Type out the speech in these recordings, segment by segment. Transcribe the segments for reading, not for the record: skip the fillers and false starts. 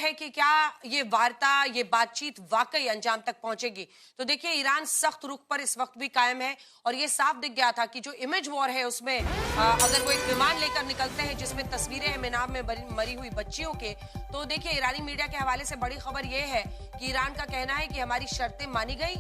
है कि क्या ये वार्ता, ये बातचीत वाकई अंजाम तक पहुंचेगी। तो देखिए, ईरान सख्त रुख पर इस वक्त भी कायम है और ये साफ दिख गया था कि जो इमेज वॉर है उसमें अगर वो एक विमान लेकर निकलते हैं जिसमें तस्वीरें हैं मिनाब में मरी हुई बच्चियों के, तो देखिए ईरानी मीडिया के हवाले से बड़ी खबर ये है कि ईरान का कहना है कि हमारी शर्तें मानी गई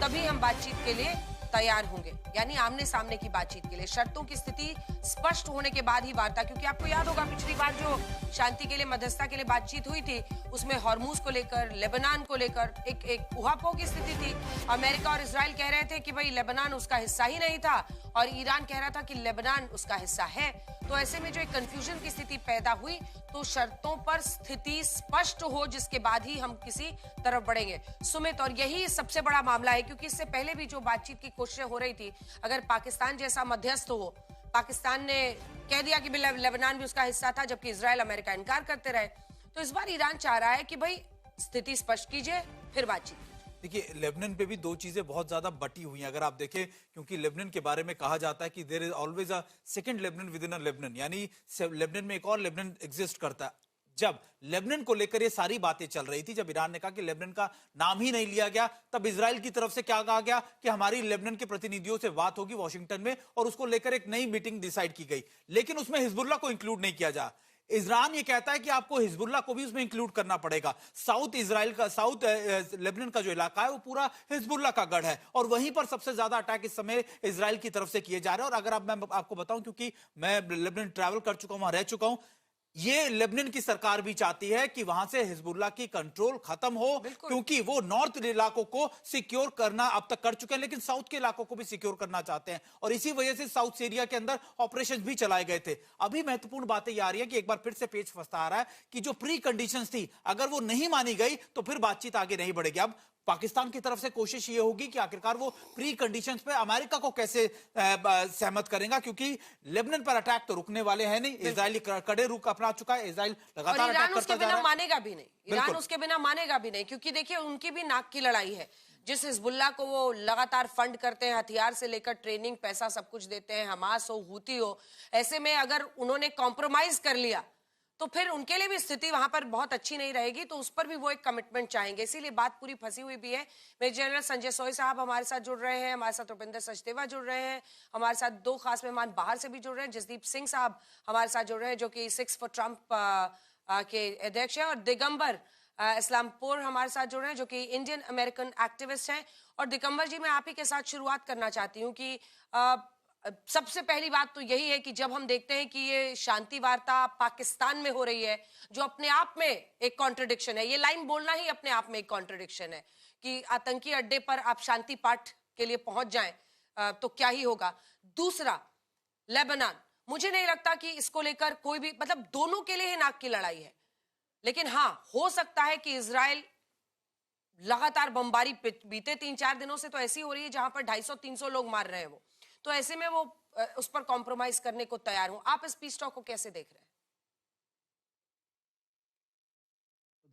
तभी हम बातचीत के लिए तैयार होंगे, यानी आमने सामने की बातचीत के लिए। शर्तों की स्थिति स्पष्ट होने के बाद ही वार्ता, क्योंकि आपको याद होगा पिछली बार जो शांति के लिए, मध्यस्थता के लिए बातचीत हुई थी उसमें हॉर्मूज को लेकर, लेबनान को लेकर एक उहापोह की स्थिति थी। अमेरिका और इजराइल कह रहे थे कि भाई लेबनान उसका हिस्सा ही नहीं था और ईरान कह रहा था कि लेबनान उसका हिस्सा है। तो ऐसे में जो एक कंफ्यूजन की स्थिति पैदा हुई, तो शर्तों पर स्थिति स्पष्ट हो जिसके बाद ही हम किसी तरफ बढ़ेंगे सुमित। और यही सबसे बड़ा मामला है, क्योंकि इससे पहले भी जो बातचीत की कोशिशें हो रही थी, अगर पाकिस्तान जैसा मध्यस्थ हो, पाकिस्तान ने कह दिया कि लेबनान भी उसका हिस्सा था जबकि इजराइल अमेरिका इनकार करते रहे। तो इस बार ईरान चाह रहा है कि भाई स्थिति स्पष्ट कीजिए फिर बातचीत। देखिए, लेबनान पे भी दो चीजें बहुत ज्यादा बटी हुई हैं अगर आप देखें, क्योंकि लेबनान के बारे में कहा जाता है कि there is always a second Lebanon within a Lebanon, यानी लेबनान में एक और लेबनान एग्जिस्ट करता है। जब लेबनान को लेकर ये सारी बातें चल रही थी, जब ईरान ने कहा कि लेबनान का नाम ही नहीं लिया गया, तब इजराइल की तरफ से क्या कहा गया कि हमारी लेबनान के प्रतिनिधियों से बात होगी वॉशिंगटन में और उसको लेकर एक नई मीटिंग डिसाइड की गई, लेकिन उसमें हिजबुल्लाह को इंक्लूड नहीं किया जा। ईरान ये कहता है कि आपको हिजबुल्लाह को भी उसमें इंक्लूड करना पड़ेगा। साउथ इजराइल का, साउथ लेबनान का जो इलाका है वो पूरा हिजबुल्लाह का गढ़ है और वहीं पर सबसे ज्यादा अटैक इस समय इजराइल की तरफ से किए जा रहे हैं। और अगर मैं आपको बताऊं, क्योंकि मैं लेबनान ट्रैवल कर चुका हूं, वहां रह चुका हूं, ये लेबनान की सरकार भी चाहती है कि वहां से हिजबुल्लाह की कंट्रोल खत्म हो, क्योंकि वो नॉर्थ इलाकों को सिक्योर करना अब तक कर चुके हैं, लेकिन साउथ के इलाकों को भी सिक्योर करना चाहते हैं और इसी वजह से साउथ सीरिया के अंदर ऑपरेशन भी चलाए गए थे। अभी महत्वपूर्ण बातें ये आ रही है कि एक बार फिर से पेच फंसता आ रहा है कि जो प्री कंडीशंस थी, अगर वो नहीं मानी गई तो फिर बातचीत आगे नहीं बढ़ेगी। अब पाकिस्तान की तरफ से कोशिश ये होगी कि आखिरकार वो प्री कंडीशंस पे अमेरिका को कैसे सहमत करेगा, क्योंकि लेबनान पर अटैक तो रुकने वाले हैं नहीं, इजराइल कड़े रुख अपना चुका है, इजराइल लगातार अटैक करता जा रहा है। मानेगा भी नहीं, ईरान उसके बिना मानेगा भी नहीं, क्योंकि देखिए उनकी भी नाक की लड़ाई है। जिस हिजबुल्लाह को वो लगातार फंड करते हैं, हथियार से लेकर ट्रेनिंग, पैसा सब कुछ देते हैं, हमास हो, हूती हो, ऐसे में अगर उन्होंने कॉम्प्रोमाइज कर लिया तो फिर उनके लिए भी स्थिति वहां पर बहुत अच्छी नहीं रहेगी, तो उस पर भी वो एक कमिटमेंट चाहेंगे। इसीलिए बात पूरी फंसी हुई भी है। मेजर जनरल संजय सोई साहब हमारे साथ जुड़ रहे हैं, हमारे साथ रुपिंदर सचदेवा जुड़ रहे हैं, हमारे साथ दो खास मेहमान बाहर से भी जुड़ रहे हैं। जसदीप सिंह साहब हमारे साथ जुड़ रहे हैं जो कि 6 फॉर ट्रंप के अध्यक्ष हैं, और दिगंबर इस्लामपुर हमारे साथ जुड़ रहे हैं जो कि इंडियन अमेरिकन एक्टिविस्ट हैं। और दिगंबर जी, मैं आप ही के साथ शुरुआत करना चाहती हूँ कि सबसे पहली बात तो यही है कि जब हम देखते हैं कि ये शांति वार्ता पाकिस्तान में हो रही है, जो अपने आप में एक कॉन्ट्रडिक्शन है, ये लाइन बोलना ही अपने आप में एक कॉन्ट्रडिक्शन है कि आतंकी अड्डे पर आप शांति पाठ के लिए पहुंच जाएं तो क्या ही होगा। दूसरा, लेबनान, मुझे नहीं लगता कि इसको लेकर कोई भी, मतलब दोनों के लिए ही नाक की लड़ाई है, लेकिन हाँ हो सकता है कि इजराइल लगातार बमबारी बीते 3-4 दिनों से तो ऐसी हो रही है जहां पर 250-300 लोग मार रहे हैं वो, तो ऐसे में वो उस पर कॉम्प्रोमाइज करने को तैयार हूं। आप इस पीस टॉक को कैसे देख रहे हैं?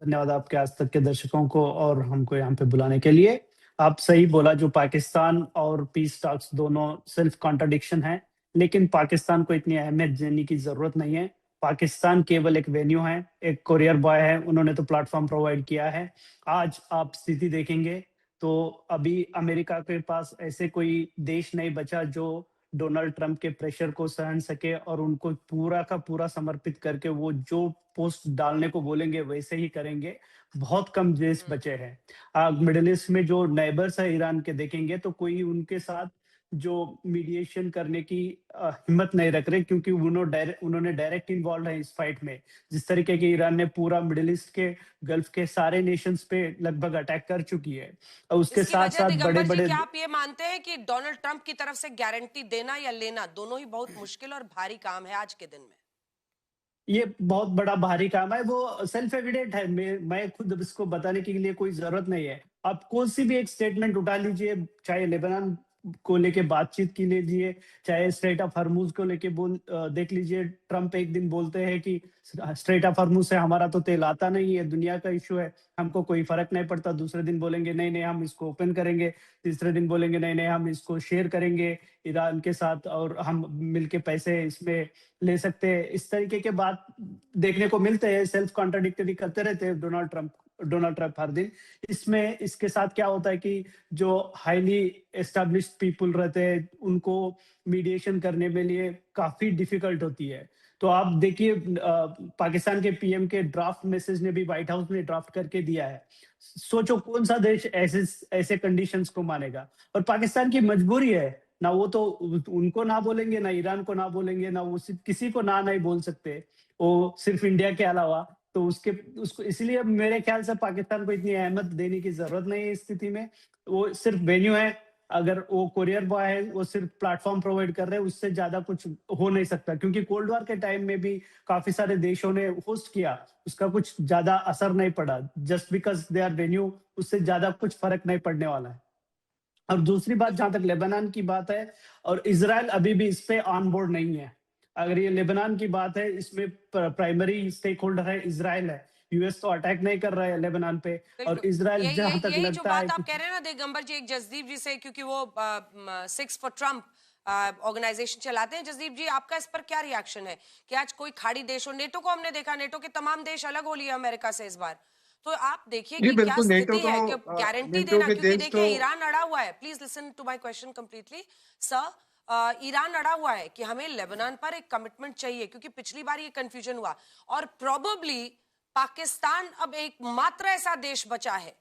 धन्यवाद आपके आज तक के दर्शकों को और हमको यहाँ पे बुलाने के लिए। आप सही बोला, जो पाकिस्तान और पीस टॉक्स दोनों सेल्फ कॉन्ट्रडिक्शन है, लेकिन पाकिस्तान को इतनी अहमियत देने की जरूरत नहीं है। पाकिस्तान केवल एक वेन्यू है, एक कोरियर बॉय है, उन्होंने तो प्लेटफॉर्म प्रोवाइड किया है। आज आप स्थिति देखेंगे तो अभी अमेरिका के पास ऐसे कोई देश नहीं बचा जो डोनाल्ड ट्रंप के प्रेशर को सहन सके और उनको पूरा का पूरा समर्पित करके वो जो पोस्ट डालने को बोलेंगे वैसे ही करेंगे। बहुत कम देश बचे हैं। मिडिल ईस्ट में जो नेबर्स है ईरान के देखेंगे तो कोई उनके साथ जो मीडिएशन करने की हिम्मत नहीं रख रहे, क्योंकि उन्होंने डायरेक्ट इन्वॉल्व है इस फाइट में। जिस तरीके के ईरान ने पूरा मिडिल ईस्ट के, गल्फ के सारे नेशंस पे लगभग अटैक कर चुकी है और उसके साथ साथ बड़े बड़े। क्या आप ये मानते हैं कि डोनाल्ड ट्रंप की तरफ से गारंटी देना या लेना दोनों ही बहुत मुश्किल और भारी काम है आज के दिन में? ये बहुत बड़ा भारी काम है, वो सेल्फ एविडेंट है। मैं खुद इसको बताने के लिए कोई जरूरत नहीं है। आप कौन सी भी एक स्टेटमेंट उठा लीजिए, चाहे लेबनान को लेके बातचीत की लीजिए, चाहे स्ट्रेट ऑफ हॉर्मुज को लेके देख लीजिए। ट्रंप एक दिन बोलते हैं कि स्ट्रेट ऑफ हॉर्मुज से हमारा तो तेल आता नहीं है, दुनिया का इश्यू है, हमको कोई फ़र्क नहीं पड़ता। दूसरे दिन बोलेंगे नहीं-नहीं हम इसको ओपन करेंगे, तीसरे दिन बोलेंगे नहीं-नहीं हम इसको शेयर करेंगे ईरान के साथ और हम मिलके पैसे इसमें ले सकते हैं। इस तरीके के बात देखने को मिलते हैं, सेल्फ कॉन्ट्राडिक्टरी करते रहते हैं डोनाल्ड ट्रंप हर दिन। इसमें इसके साथ क्या होता है कि जो हाईली एस्टैब्लिश्ड पीपल रहते हैं, उनको मीडिएशन करने में लिए काफ़ी डिफ़िकल्ट होती है। तो आप देखिए पाकिस्तान के पीएम के ड्राफ्ट मैसेज ने भी व्हाइट हाउस ने ड्राफ्ट करके दिया है। सोचो कौन-सा देश ऐसे कंडीशंस को मानेगा? और पाकिस्तान की मजबूरी है, ना वो तो उनको ना बोलेंगे, ना ईरान को ना बोलेंगे, ना वो किसी को ना नहीं बोल सकते, वो सिर्फ इंडिया के अलावा। तो उसको इसलिए मेरे ख्याल से पाकिस्तान को इतनी अहमियत देने की ज़रूरत नहीं है इस स्थिति में। वो सिर्फ वेन्यू है, अगर वो कोरियर बॉय है, वो सिर्फ प्लेटफ़ॉर्म प्रोवाइड कर रहे हैं, उससे ज़्यादा कुछ हो नहीं सकता। क्योंकि कोल्ड वॉर के टाइम में भी काफ़ी सारे देशों ने होस्ट किया, उसका कुछ ज़्यादा असर नहीं पड़ा। Just because they are venue, उससे ज़्यादा कुछ फ़र्क नहीं पड़ने वाला है। और दूसरी बात जहाँ तक लेबनान की बात है और इज़राइल अभी भी इस पे ऑन बोर्ड नहीं है। अगर ये लेबनान की बात है, इसमें प्राइमरी स्टेक होल्डर है इज़राइल है। यूएस तो अटैक नहीं कर रहा है लेबनान पे और इज़राइल यही जहाँ यही तक यही जो लगता है बात आप कि कह रहे हैं ना दिगंबर जी, एक जसदीप जी से, क्योंकि वो 6 फॉर ट्रम्प ऑर्गेनाइजेशन चलाते हैं। जसदीप जी, आपका इस पर क्या रिएक्शन है कि आज कोई खाड़ी देश हो, नेटो को हमने देखा, नेटो के तमाम देश अलग हो लिए अमेरिका से इस बार। तो आप देखिए जी कि क्या बिल्कुल, स्थिति है कि गारंटी नेटो देना, के क्योंकि देश देखिए तो ईरान अड़ा हुआ है। Please listen to my question completely sir. Iran अड़ा हुआ है कि हमें लेबनान पर एक कमिटमेंट चाहिए, क्योंकि पिछली बार ये कंफ्यूजन हुआ और प्रोबेबली पाकिस्तान अब एकमात्र ऐसा देश बचा है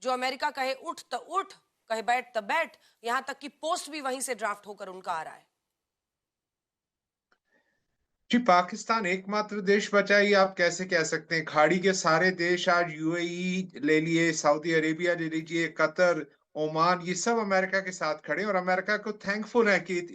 जो अमेरिका कहे उठ तो उठ, कहे बैठ तो बैठ, यहां तक कि पोस्ट भी वहीं से ड्राफ्ट होकर उनका आ रहा है। जी, पाकिस्तान एकमात्र देश बचा है, ये आप कैसे कह सकते हैं? खाड़ी के सारे देश आज यूएई ले लिए, सऊदी अरेबिया ले लीजिए, कतर, ओमान, ये सब अमेरिका के साथ खड़े हैं और अमेरिका को थैंकफुल है कि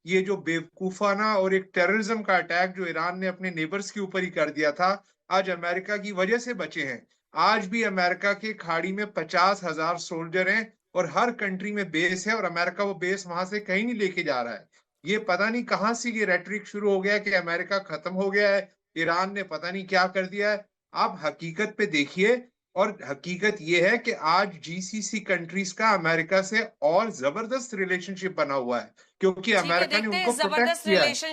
ये जो बेवकूफाना और एक टेररिज्म का अटैक जो ईरान ने अपने नेबर्स के ऊपर ही कर दिया था, आज अमेरिका की वजह से बचे हैं। आज भी अमेरिका के खाड़ी में 50,000 सोल्जर हैं और हर कंट्री में बेस है और अमेरिका वो बेस वहां से कहीं नहीं लेके जा रहा है। ये पता नहीं कहाँ से ये रेटरिक शुरू हो गया कि अमेरिका खत्म हो गया है, ईरान ने पता नहीं क्या कर दिया है। आप हकीकत पे देखिए और हकीकत ये है कि आज जीसीसी कंट्रीज का अमेरिका से और जबरदस्त रिलेशनशिप बना हुआ है, क्योंकि ठीक है, अमेरिका ने देखते हैं उनको प्रोटेक्ट जबरदस्त किया है। रिलेशन